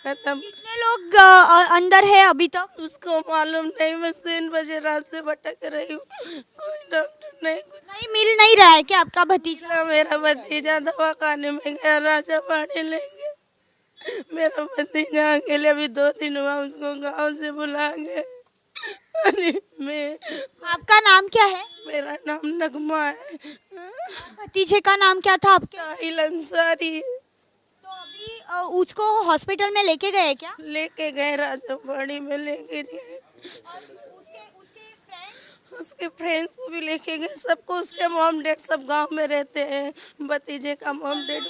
खत्म। कितने लोग अंदर है अभी तक? उसको मालूम नहीं, मैं 3 बजे रात से भटक रही हूँ, कोई डॉक्टर नहीं, कुछ नहीं मिल नहीं रहा है क्या आपका भतीजा? नहीं। मेरा भतीजा दवा खाने में गया, राजा पानी लेंगे। मेरा भतीजा अकेले अभी 2 दिन हुआ, उसको गांव से बुला गए। अरे मैं, आपका नाम क्या है? मेरा नाम नगमा है। भतीजे का नाम क्या था आपके? साहिल अंसारी। तो अभी उसको हॉस्पिटल में लेके गए क्या? लेके गए, राजा पानी में लेके गए। और उसके फ्रेंड? उसके फ्रेंड्स को भी लेके गए, सबको। उसके मॉम डैड सब गांव में रहते हैं। भतीजे का मॉम डैड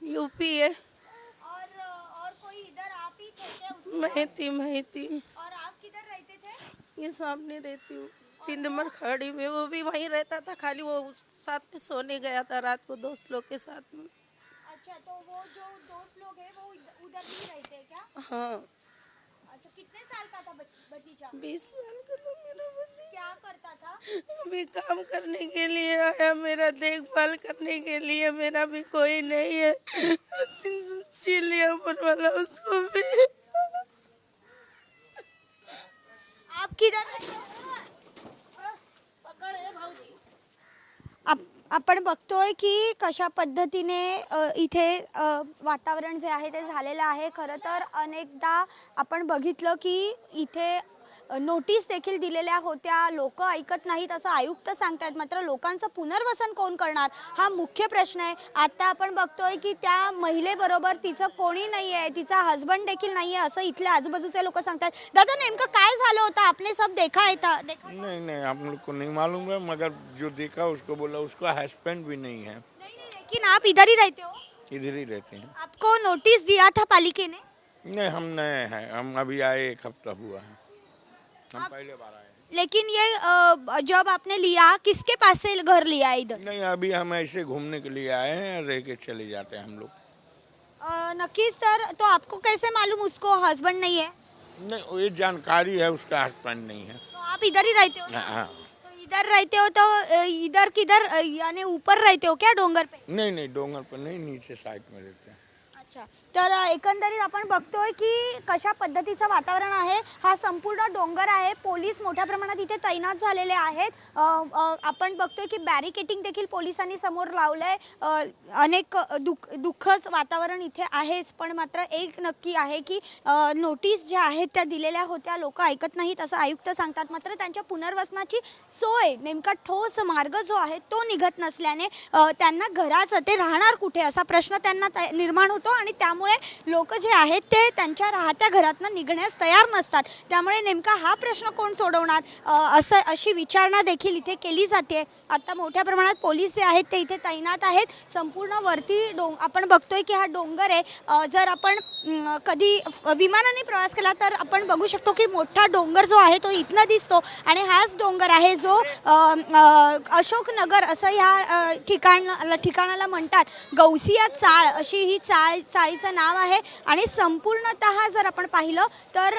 यूपी है। और कोई इधर आप ही थे क्या मैं थी। और आप किधर रहते थे? ये सामने रहती हूँ, 3 नंबर खड़ी में। वो भी वहीं रहता था, खाली वो साथ में सोने गया था रात को दोस्त लोग के साथ में। अच्छा, तो वो जो दोस्त लोग हैं वो उधर भी रहते हैं क्या? हाँ, अच्छा, कितने साल का था भतीजा? 20 साल का था मेरा भतीजा। क्या करता था? अभी काम करने के लिए आया, मेरा देखभाल करने के लिए। मेरा भी कोई नहीं है, जी लिया ऊपर वाला उसको भी। आप किधर रहते हो? आपण बघतोय की कशा पद्धतीने इथे वातावरण जे आहे ते झालेलं आहे। खरं तर अनेकदा आपण बघितलं की इथे नोटीस देखील दिलेल्या होत्या, लोक ऐकत नाहीत असं आयुक्त सांगतायत। मात्र लोकांचं पुनर्वसन कोण करणार हा मुख्य प्रश्न आहे। आता आपण बघतोय की त्या महिलेबरोबर तिचं कोणी नाही आहे, तिचा हस्बंड देखील नाही आहे असं इथले आजूबाजूचे लोक सांगतात। दादा नेमकं काय झालं होतं? आपने सब देखा है था? देखा था? नहीं हम लोग को नहीं मालूम है, मगर जो देखा उसको बोला उसका हस्बैंड भी नहीं है, नहीं, लेकिन आप इधर ही रहते हो? इधर ही रहते हैं। आपको नोटिस दिया था पालिका ने? नहीं, हम नए हैं, हम अभी आए 1 हफ्ता हुआ है, हम पहले बार आए हैं। लेकिन ये जब आपने लिया किसके पास से घर लिया है इधर? नहीं, अभी हम ऐसे घूमने के लिए आए हैं, रह के चले जाते हैं हम लोग। नक्कीच। तर तो आपको कैसे मालूम उसको हस्बैंड नहीं है? नहीं, ये जानकारी है, उसका हस्बैंड नहीं है। तो आप इधर ही रहते हो? हाँ। तो इधर रहते हो तो इधर किधर यानी ऊपर रहते हो क्या डोंगर पे? नहीं, डोंगर पर नहीं, नीचे साइड में रहते हैं। अच्छा, तर एकंदरीत आपण बघतोय की कशा पद्धतीचं वातावरण आहे। हा संपूर्ण डोंगर आहे, पोलीस मोठ्या प्रमाणात इथे तैनात झालेले आहेत। आपण बघतोय की बॅरिकेटिंग देखील पोलिसांनी समोर लावलंय। अनेक दुःखद वातावरण इथे आहेच, पण मात्र एक नक्की आहे की नोटीस ज्या आहेत त्या दिलेल्या होत्या, लोक ऐकत नाहीत असं आयुक्त सांगतात। मात्र त्यांच्या पुनर्वसनाची सोय, नेमका ठोस मार्ग जो आहे तो निघत नसल्याने त्यांना घराचं ते राहणार कुठे असा प्रश्न त्यांना निर्माण होतो आणि त्यामुळे लोक जे आहेत ते त्यांच्या राहत्या घरातून निघण्यास तयार नसतात। त्यामुळे नेमका हा प्रश्न कोण सोडवणार अशी विचारणा देखील इथे केली जाते। आता मोठ्या प्रमाणात पोलीस जे आहेत ते इथे तैनात आहेत। संपूर्ण वरती आपण बघतोय की हा डोंगर आहे। जर आपण कधी विमानाने प्रवास केला तर आपण बघू शकतो की मोठा डोंगर जो आहे तो इथनं दिसतो आणि हाच डोंगर आहे जो अशोकनगर असं ह्या ठिकाणाला म्हणतात। गौसिया चाळ अशी ही चाळीचं नाव आहे आणि संपूर्णतः जर आपण पाहिलं तर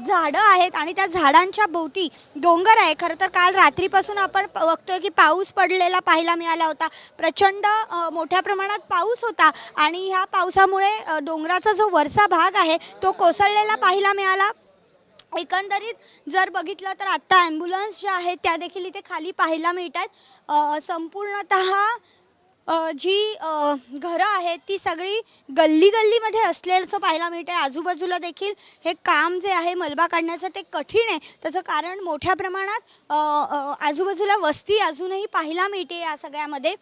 झाडं आहेत आणि त्या झाडांच्या भोवती डोंगर आहे। खरं तर काल रात्रीपासून आपण बघतोय की पाऊस पडलेला पाहायला मिळाला होता। प्रचंड मोठ्या प्रमाणात पाऊस होता आणि ह्या पावसामुळे डोंगराचा जो वरचा भाग आहे तो कोसळलेला पाहायला मिळाला। एकंदरीत जर बघितलं तर आता ॲम्ब्युलन्स ज्या आहेत त्या देखील इथे खाली पाहायला मिळतात। संपूर्णतः जी घरं आहेत ती सगळी गल्लीमध्ये असलेलं पाहायला मिळते। आजूबाजूला देखील हे काम जे आहे मलबा काढण्याचं ते कठीण आहे। त्याचं कारण मोठ्या प्रमाणात आजूबाजूला वस्ती अजूनही पाहायला मिळते या सगळ्यामध्ये।